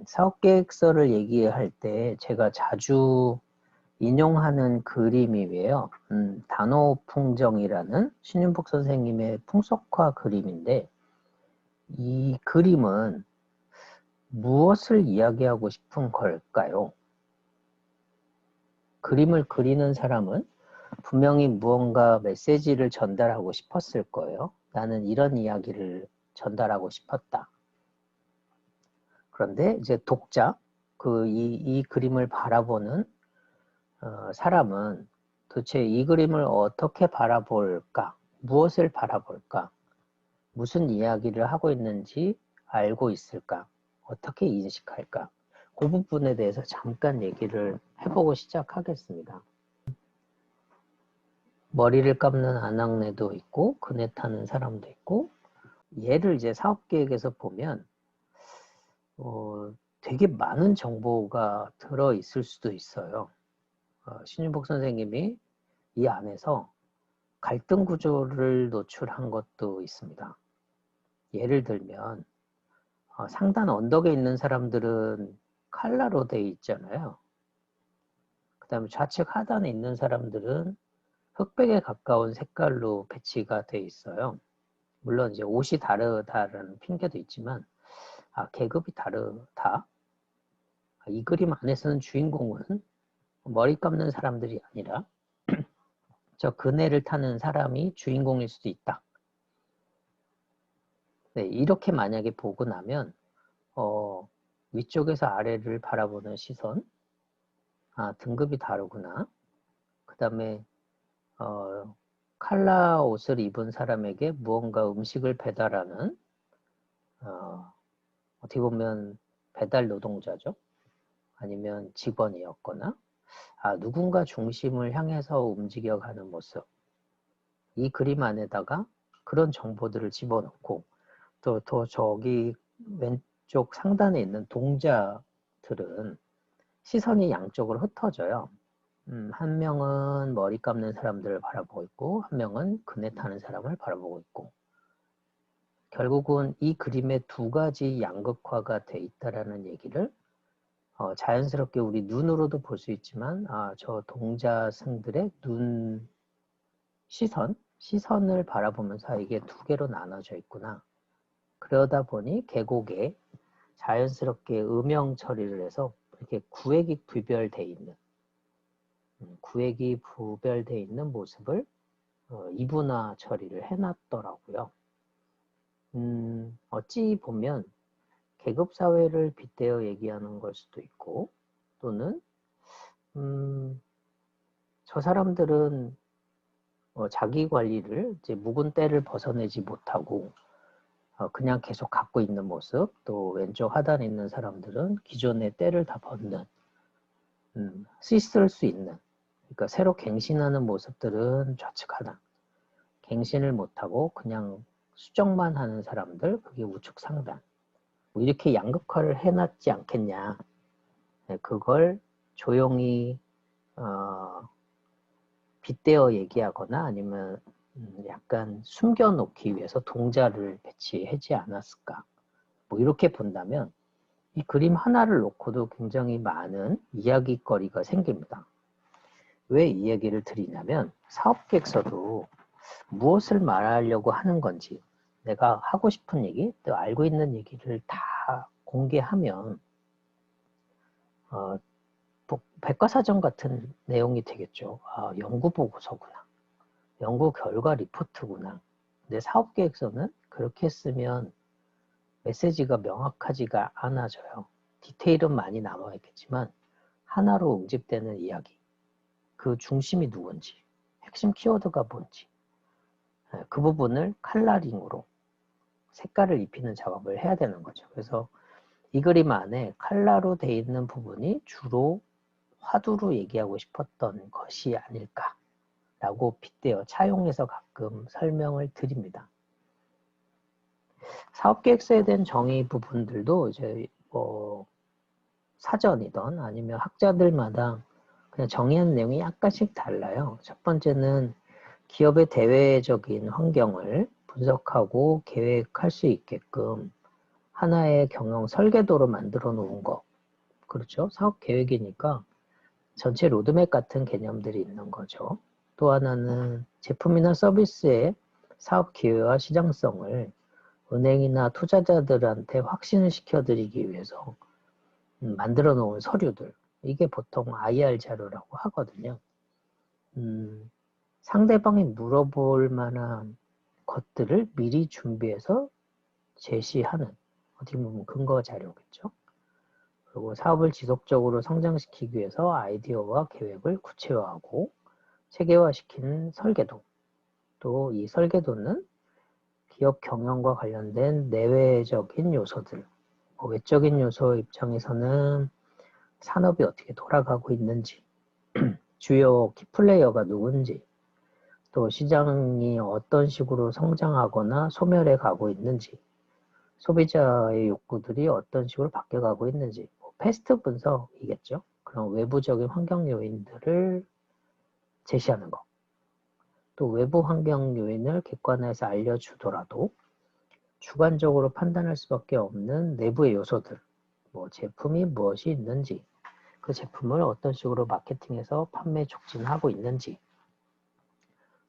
사업계획서를 얘기할 때 제가 자주 인용하는 그림이에요. 단오풍정이라는 신윤복 선생님의 풍속화 그림인데, 이 그림은 무엇을 이야기하고 싶은 걸까요? 그림을 그리는 사람은 분명히 무언가 메시지를 전달하고 싶었을 거예요. 나는 이런 이야기를 전달하고 싶었다. 그런데 이제 독자, 이 그림을 바라보는 사람은 도대체 이 그림을 어떻게 바라볼까? 무엇을 바라볼까? 무슨 이야기를 하고 있는지 알고 있을까? 어떻게 인식할까? 그 부분에 대해서 잠깐 얘기를 해보고 시작하겠습니다. 머리를 감는 아낙네도 있고 그네 타는 사람도 있고, 얘를 이제 사업계획에서 보면 되게 많은 정보가 들어있을 수도 있어요. 신윤복 선생님이 이 안에서 갈등 구조를 노출한 것도 있습니다. 예를 들면 상단 언덕에 있는 사람들은 칼라로 되어 있잖아요. 그 다음에 좌측 하단에 있는 사람들은 흑백에 가까운 색깔로 배치가 되어 있어요. 물론 이제 옷이 다르다라는 핑계도 있지만 계급이 다르다. 이 그림 안에서는 주인공은 머리 감는 사람들이 아니라 저 그네를 타는 사람이 주인공일 수도 있다. 네, 이렇게 만약에 보고 나면 위쪽에서 아래를 바라보는 시선, 등급이 다르구나. 그 다음에 칼라 옷을 입은 사람에게 무언가 음식을 배달하는 어떻게 보면 배달 노동자죠. 아니면 직원이었거나 누군가 중심을 향해서 움직여가는 모습. 이 그림 안에다가 그런 정보들을 집어넣고 또 저기 왼쪽 상단에 있는 동자들은 시선이 양쪽으로 흩어져요. 한 명은 머리 감는 사람들을 바라보고 있고 한 명은 그네 타는 사람을 바라보고 있고, 결국은 이 그림에 두 가지 양극화가 돼 있다라는 얘기를 자연스럽게 우리 눈으로도 볼 수 있지만 저 동자승들의 눈 시선을 바라보면서 이게 두 개로 나눠져 있구나. 그러다 보니 계곡에 자연스럽게 음영 처리를 해서 이렇게 구획이 부별되어 있는 모습을 이분화 처리를 해놨더라고요. 어찌 보면 계급사회를 빗대어 얘기하는 걸 수도 있고, 또는 저 사람들은 자기 관리를 이제 묵은 때를 벗어내지 못하고 그냥 계속 갖고 있는 모습, 또 왼쪽 하단에 있는 사람들은 기존의 때를 다 벗는, 씻을 수 있는, 그러니까 새로 갱신하는 모습들은 좌측 하단, 갱신을 못하고 그냥 수정만 하는 사람들, 그게 우측 상단. 뭐 이렇게 양극화를 해놨지 않겠냐. 그걸 조용히 빗대어 얘기하거나 아니면 약간 숨겨놓기 위해서 동자를 배치하지 않았을까. 뭐 이렇게 본다면 이 그림 하나를 놓고도 굉장히 많은 이야기거리가 생깁니다. 왜 이 얘기를 드리냐면 사업계획서도 무엇을 말하려고 하는 건지, 내가 하고 싶은 얘기, 또 알고 있는 얘기를 다 공개하면 백과사전 같은 내용이 되겠죠. 연구 보고서구나. 연구 결과 리포트구나. 근데 사업계획서는 그렇게 쓰면 메시지가 명확하지가 않아져요. 디테일은 많이 남아있겠지만 하나로 응집되는 이야기, 그 중심이 누군지, 핵심 키워드가 뭔지, 그 부분을 컬러링으로 색깔을 입히는 작업을 해야 되는 거죠. 그래서 이 그림 안에 컬러로 되어 있는 부분이 주로 화두로 얘기하고 싶었던 것이 아닐까라고 빗대어 차용해서 가끔 설명을 드립니다. 사업계획서에 대한 정의 부분들도 이제 사전이든 아니면 학자들마다 그냥 정의한 내용이 약간씩 달라요. 첫 번째는 기업의 대외적인 환경을 분석하고 계획할 수 있게끔 하나의 경영 설계도로 만들어 놓은 거. 그렇죠? 사업 계획이니까 전체 로드맵 같은 개념들이 있는 거죠. 또 하나는 제품이나 서비스의 사업 기회와 시장성을 은행이나 투자자들한테 확신을 시켜드리기 위해서 만들어 놓은 서류들. 이게 보통 IR 자료라고 하거든요. 상대방이 물어볼 만한 것들을 미리 준비해서 제시하는, 어떻게 보면 근거 자료겠죠. 그리고 사업을 지속적으로 성장시키기 위해서 아이디어와 계획을 구체화하고 체계화시키는 설계도. 또 이 설계도는 기업 경영과 관련된 내외적인 요소들, 외적인 요소 입장에서는 산업이 어떻게 돌아가고 있는지, 주요 키플레이어가 누군지, 또 시장이 어떤 식으로 성장하거나 소멸해 가고 있는지, 소비자의 욕구들이 어떤 식으로 바뀌어가고 있는지, 패스트 분석이겠죠. 그런 외부적인 환경 요인들을 제시하는 거. 또 외부 환경 요인을 객관화해서 알려주더라도 주관적으로 판단할 수밖에 없는 내부의 요소들, 제품이 무엇이 있는지, 그 제품을 어떤 식으로 마케팅해서 판매 촉진하고 있는지,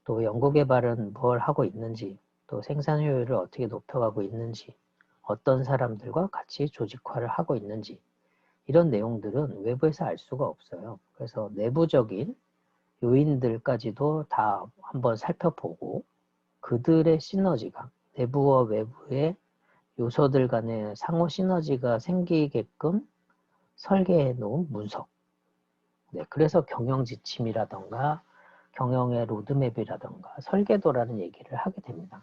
또 연구개발은 뭘 하고 있는지, 또 생산 효율을 어떻게 높여가고 있는지, 어떤 사람들과 같이 조직화를 하고 있는지, 이런 내용들은 외부에서 알 수가 없어요. 그래서 내부적인 요인들까지도 다 한번 살펴보고 그들의 시너지가, 내부와 외부의 요소들 간의 상호 시너지가 생기게끔 설계해 놓은 문서. 네, 그래서 경영 지침이라던가 경영의 로드맵이라던가 설계도라는 얘기를 하게 됩니다.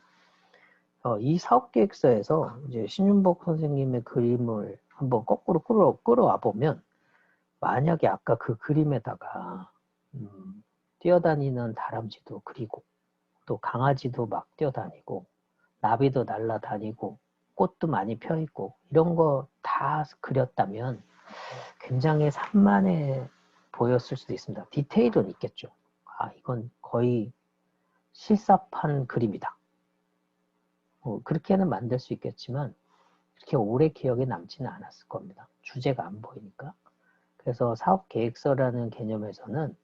이 사업계획서에서 이제 신윤복 선생님의 그림을 한번 거꾸로 끌어와 보면, 만약에 아까 그 그림에다가 뛰어다니는 다람쥐도 그리고 또 강아지도 막 뛰어다니고 나비도 날아다니고 꽃도 많이 펴있고 이런 거 다 그렸다면 굉장히 산만해 보였을 수도 있습니다. 디테일은 있겠죠. 이건 거의 실사판 그림이다. 그렇게는 만들 수 있겠지만 그렇게 오래 기억에 남지는 않았을 겁니다. 주제가 안 보이니까. 그래서 사업계획서라는 개념에서는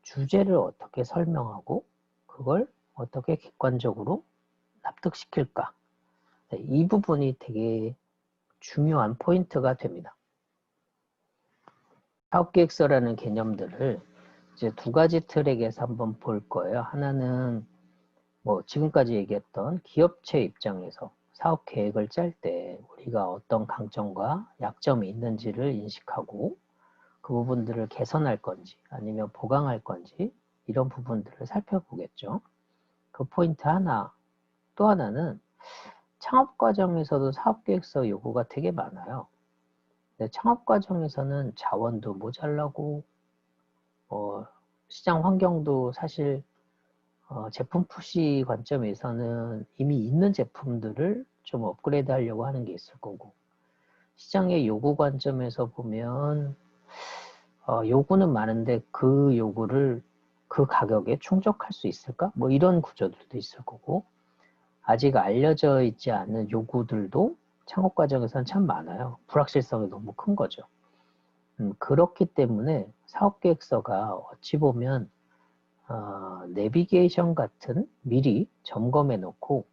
주제를 어떻게 설명하고 그걸 어떻게 객관적으로 납득시킬까. 네, 이 부분이 되게 중요한 포인트가 됩니다. 사업계획서라는 개념들을 이제 두 가지 트랙에서 한번 볼 거예요. 하나는 지금까지 얘기했던 기업체 입장에서 사업 계획을 짤 때 우리가 어떤 강점과 약점이 있는지를 인식하고 그 부분들을 개선할 건지 아니면 보강할 건지 이런 부분들을 살펴보겠죠. 그 포인트 하나. 또 하나는 창업 과정에서도 사업계획서 요구가 되게 많아요. 근데 창업 과정에서는 자원도 모자라고 시장 환경도 사실 제품 푸시 관점에서는 이미 있는 제품들을 좀 업그레이드 하려고 하는 게 있을 거고, 시장의 요구 관점에서 보면 요구는 많은데 그 요구를 그 가격에 충족할 수 있을까? 이런 구조들도 있을 거고, 아직 알려져 있지 않은 요구들도 창업 과정에서는 참 많아요. 불확실성이 너무 큰 거죠. 그렇기 때문에 사업계획서가 어찌 보면 내비게이션 같은 미리 점검해 놓고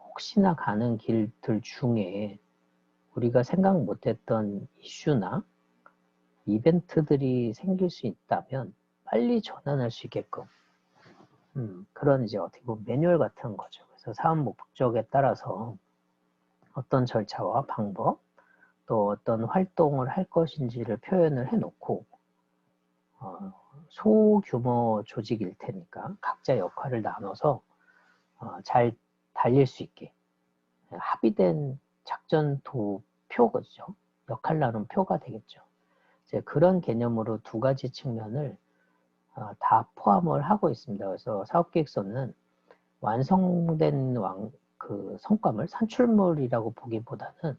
혹시나 가는 길들 중에 우리가 생각 못했던 이슈나 이벤트들이 생길 수 있다면 빨리 전환할 수 있게끔 그런 이제 어떻게 보면 매뉴얼 같은 거죠. 그래서 사업 목적에 따라서 어떤 절차와 방법 또 어떤 활동을 할 것인지를 표현을 해놓고 소규모 조직일 테니까 각자 역할을 나눠서 잘 달릴 수 있게 합의된 작전 도표거죠. 역할 나눔 표가 되겠죠. 이제 그런 개념으로 두 가지 측면을 다 포함을 하고 있습니다. 그래서 사업계획서는 완성된 그 성과물, 산출물이라고 보기보다는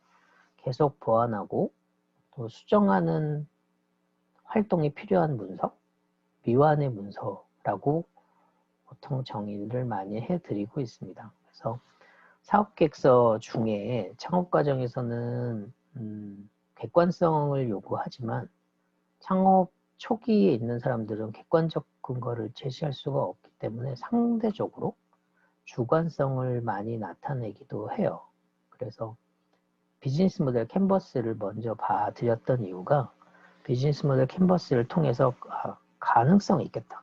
계속 보완하고 또 수정하는 활동이 필요한 문서, 미완의 문서라고 보통 정의를 많이 해드리고 있습니다. 그래서 사업계획서 중에 창업 과정에서는 객관성을 요구하지만 창업 초기에 있는 사람들은 객관적 근거를 제시할 수가 없기 때문에 상대적으로 주관성을 많이 나타내기도 해요. 그래서 비즈니스 모델 캔버스를 먼저 봐드렸던 이유가 비즈니스 모델 캔버스를 통해서 가능성이 있겠다.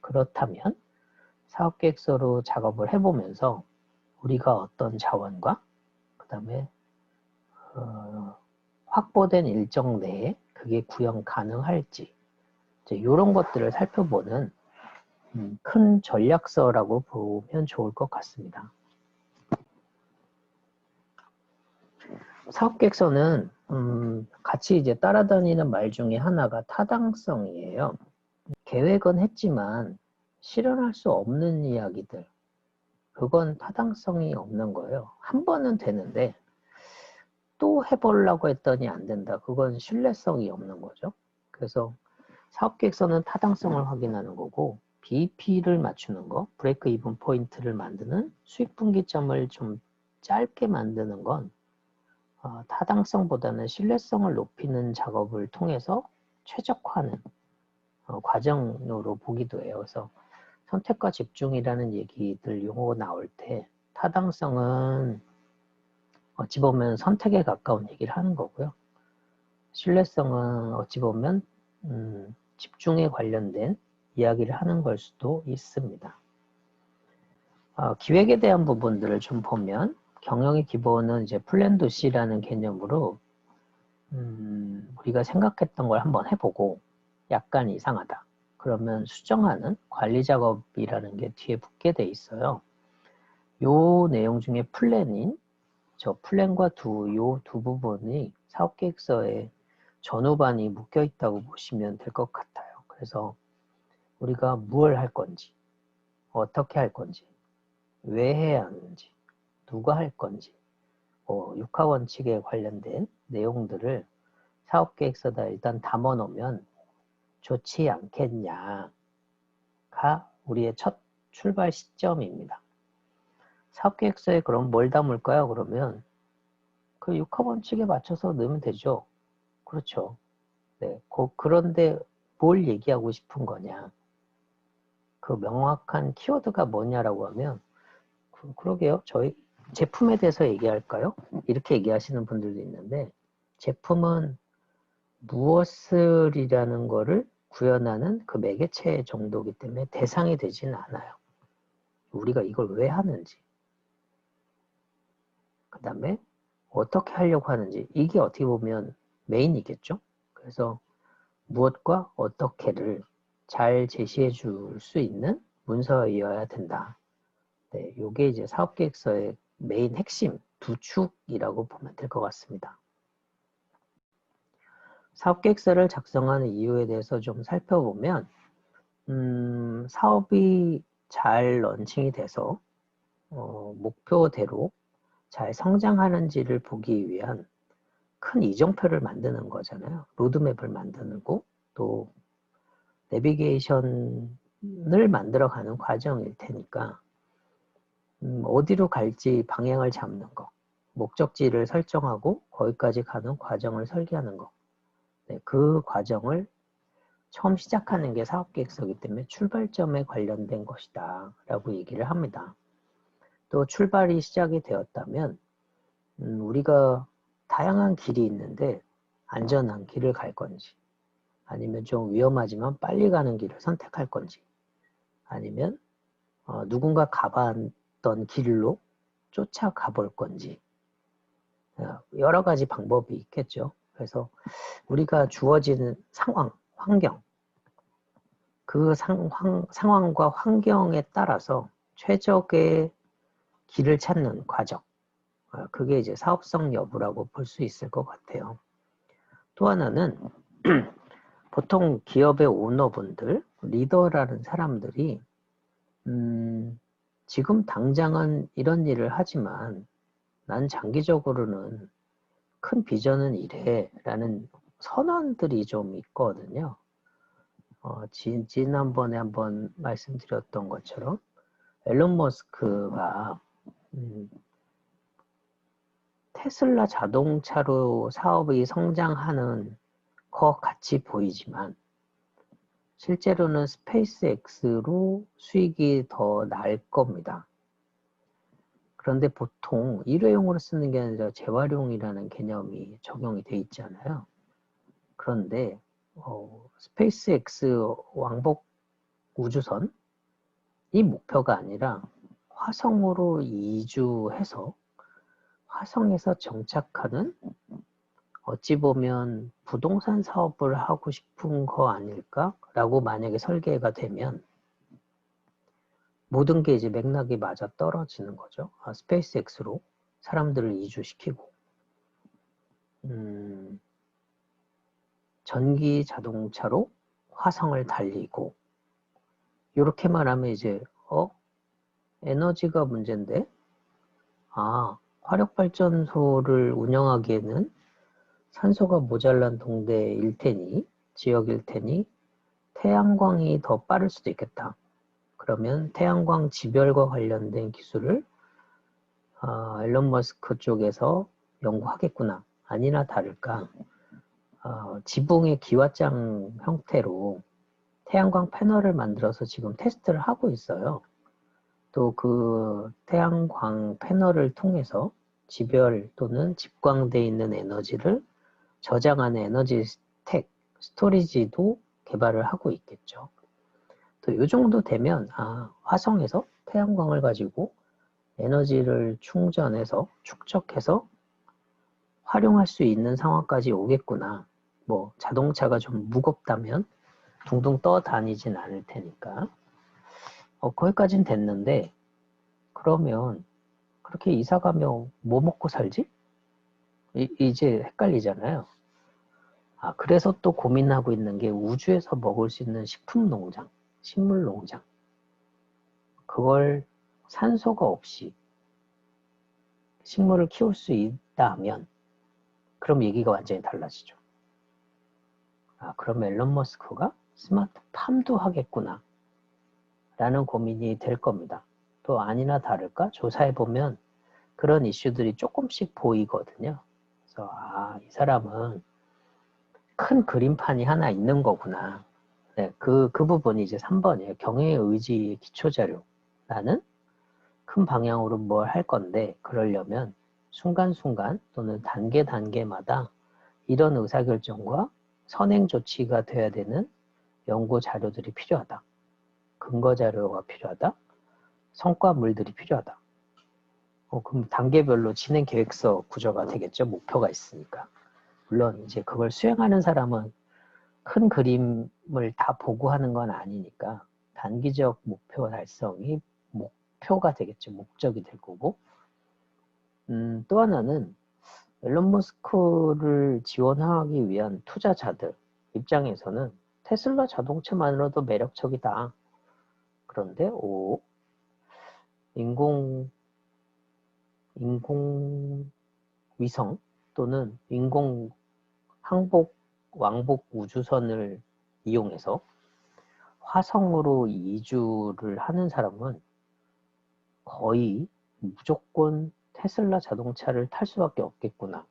그렇다면 사업계획서로 작업을 해보면서 우리가 어떤 자원과 그 다음에 확보된 일정 내에 그게 구현 가능할지 이런 것들을 살펴보는 큰 전략서라고 보면 좋을 것 같습니다. 사업계획서는 같이 이제 따라다니는 말 중에 하나가 타당성이에요. 계획은 했지만 실현할 수 없는 이야기들, 그건 타당성이 없는 거예요. 한 번은 되는데 또 해보려고 했더니 안 된다. 그건 신뢰성이 없는 거죠. 그래서 사업계획서는 타당성을 확인하는 거고 BEP를 맞추는 거, 브레이크 이븐 포인트를 만드는 수익분기점을 좀 짧게 만드는 건 타당성보다는 신뢰성을 높이는 작업을 통해서 최적화하는 과정으로 보기도 해요. 그래서 선택과 집중이라는 얘기들 용어가 나올 때 타당성은 어찌 보면 선택에 가까운 얘기를 하는 거고요. 신뢰성은 어찌 보면 집중에 관련된 이야기를 하는 걸 수도 있습니다. 기획에 대한 부분들을 좀 보면 경영의 기본은 이제 플랜 도 C라는 개념으로 우리가 생각했던 걸 한번 해보고 약간 이상하다. 그러면 수정하는 관리 작업이라는 게 뒤에 붙게 돼 있어요. 요 내용 중에 플랜인 저 플랜과 요 두 부분이 사업계획서에 전후반이 묶여 있다고 보시면 될 것 같아요. 그래서 우리가 무엇을 할 건지, 어떻게 할 건지, 왜 해야 하는지, 누가 할 건지, 육하원칙에 관련된 내용들을 사업계획서다 일단 담아 놓으면 좋지 않겠냐가 우리의 첫 출발 시점입니다. 사업계획서에 그럼 뭘 담을까요? 그러면 그 육하원칙에 맞춰서 넣으면 되죠. 그렇죠. 네, 그런데 뭘 얘기하고 싶은 거냐? 그 명확한 키워드가 뭐냐라고 하면 그러게요. 저희 제품에 대해서 얘기할까요? 이렇게 얘기하시는 분들도 있는데 제품은 무엇을이라는 거를 구현하는 그 매개체 정도이기 때문에 대상이 되지는 않아요. 우리가 이걸 왜 하는지 그 다음에 어떻게 하려고 하는지 이게 어떻게 보면 메인이겠죠. 그래서 무엇과 어떻게를 잘 제시해 줄 수 있는 문서여야 된다. 네, 요게 이제 사업계획서의 메인 핵심 두 축이라고 보면 될 것 같습니다. 사업계획서를 작성하는 이유에 대해서 좀 살펴보면 사업이 잘 런칭이 돼서 목표대로 잘 성장하는지를 보기 위한 큰 이정표를 만드는 거잖아요. 로드맵을 만드고 또 내비게이션을 만들어가는 과정일 테니까 어디로 갈지 방향을 잡는 거, 목적지를 설정하고 거기까지 가는 과정을 설계하는 거, 네, 그 과정을 처음 시작하는 게 사업계획서이기 때문에 출발점에 관련된 것이다 라고 얘기를 합니다. 또 출발이 시작이 되었다면 우리가 다양한 길이 있는데 안전한 길을 갈 건지 아니면 좀 위험하지만 빨리 가는 길을 선택할 건지 아니면 누군가 가봤던 길로 쫓아가 볼 건지 여러 가지 방법이 있겠죠. 그래서 우리가 주어지는 상황, 환경 그 상황과 환경에 따라서 최적의 길을 찾는 과정 그게 이제 사업성 여부라고 볼 수 있을 것 같아요. 또 하나는 보통 기업의 오너분들, 리더라는 사람들이 지금 당장은 이런 일을 하지만 난 장기적으로는 큰 비전은 이래 라는 선언들이 좀 있거든요. 지난번에 한번 말씀드렸던 것처럼 앨런 머스크가 테슬라 자동차로 사업이 성장하는 것 같이 보이지만 실제로는 스페이스X로 수익이 더 날 겁니다. 그런데 보통 일회용으로 쓰는 게 아니라 재활용이라는 개념이 적용이 돼 있잖아요. 그런데 스페이스X 왕복 우주선이 목표가 아니라 화성으로 이주해서 화성에서 정착하는 어찌 보면 부동산 사업을 하고 싶은 거 아닐까라고 만약에 설계가 되면 모든 게 이제 맥락이 맞아 떨어지는 거죠. 스페이스X로 사람들을 이주시키고 전기 자동차로 화성을 달리고 이렇게만 하면 이제 에너지가 문제인데 화력발전소를 운영하기에는 산소가 모자란 동네일 테니 지역일 테니 태양광이 더 빠를 수도 있겠다. 그러면 태양광 지별과 관련된 기술을 일론 머스크 쪽에서 연구하겠구나. 아니나 다를까 지붕의 기와장 형태로 태양광 패널을 만들어서 지금 테스트를 하고 있어요. 또 그 태양광 패널을 통해서 지별 또는 집광되어 있는 에너지를 저장하는 에너지 스토리지도 개발을 하고 있겠죠. 또 이 정도 되면 화성에서 태양광을 가지고 에너지를 충전해서 축적해서 활용할 수 있는 상황까지 오겠구나. 뭐 자동차가 좀 무겁다면 둥둥 떠다니진 않을 테니까 거기까지는 됐는데 그러면 그렇게 이사 가면 뭐 먹고 살지? 이제 헷갈리잖아요. 그래서 또 고민하고 있는 게 우주에서 먹을 수 있는 식품 농장, 식물 농장. 그걸 산소가 없이 식물을 키울 수 있다면 그럼 얘기가 완전히 달라지죠. 그럼 앨런 머스크가 스마트팜도 하겠구나 라는 고민이 될 겁니다. 또 아니나 다를까 조사해보면 그런 이슈들이 조금씩 보이거든요. 그래서 이 사람은 큰 그림판이 하나 있는 거구나. 네, 그 부분이 이제 3번이에요. 경영의 의지의 기초자료. 나는 큰 방향으로 뭘 할 건데 그러려면 순간순간 또는 단계마다 이런 의사결정과 선행 조치가 돼야 되는 연구 자료들이 필요하다. 근거 자료가 필요하다. 성과물들이 필요하다. 그럼 단계별로 진행 계획서 구조가 되겠죠. 목표가 있으니까. 물론 이제 그걸 수행하는 사람은 큰 그림을 다 보고 하는 건 아니니까 단기적 목표 달성이 목표가 되겠죠. 목적이 될 거고. 또 하나는 앨런 머스크를 지원하기 위한 투자자들 입장에서는 테슬라 자동차만으로도 매력적이다. 그런데 인공위성 또는 인공 왕복 우주선을 이용해서 화성으로 이주를 하는 사람은 거의 무조건 테슬라 자동차를 탈 수밖에 없겠구나.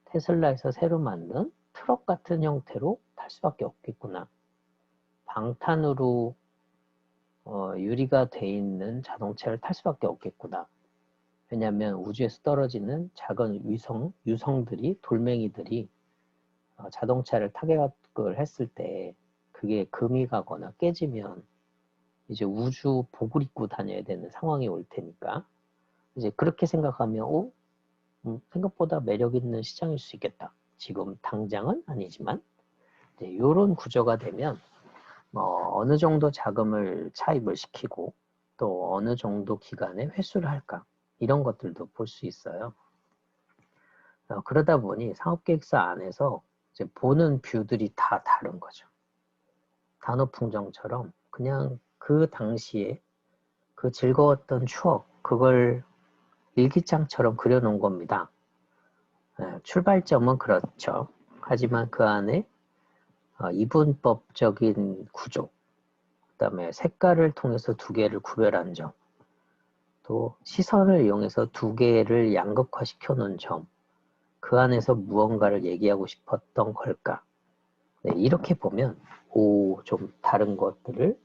테슬라에서 새로 만든 트럭 같은 형태로 탈 수밖에 없겠구나. 방탄으로 유리가 돼 있는 자동차를 탈 수밖에 없겠구나. 왜냐하면 우주에서 떨어지는 작은 유성들이 돌멩이들이 자동차를 타격을 했을 때 그게 금이 가거나 깨지면 이제 우주 복을 입고 다녀야 되는 상황이 올 테니까 이제 그렇게 생각하면 생각보다 매력 있는 시장일 수 있겠다. 지금 당장은 아니지만 이제 이런 구조가 되면 어느 정도 자금을 차입을 시키고 또 어느 정도 기간에 회수를 할까 이런 것들도 볼 수 있어요. 그러다 보니 사업계획서 안에서 이제 보는 뷰들이 다 다른 거죠. 단오풍정처럼 그냥 그 당시에 그 즐거웠던 추억 그걸 일기장처럼 그려놓은 겁니다. 출발점은 그렇죠. 하지만 그 안에 이분법적인 구조, 그 다음에 색깔을 통해서 두 개를 구별한 점, 또 시선을 이용해서 두 개를 양극화시켜 놓은 점, 그 안에서 무언가를 얘기하고 싶었던 걸까? 네, 이렇게 보면 좀 다른 것들을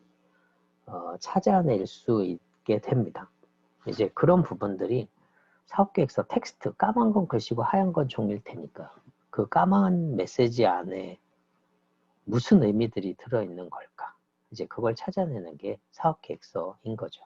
찾아낼 수 있게 됩니다. 이제 그런 부분들이 사업계획서 텍스트, 까만 건 글씨고 하얀 건 종일 테니까 그 까만 메시지 안에 무슨 의미들이 들어있는 걸까? 이제 그걸 찾아내는 게 사업계획서인 거죠.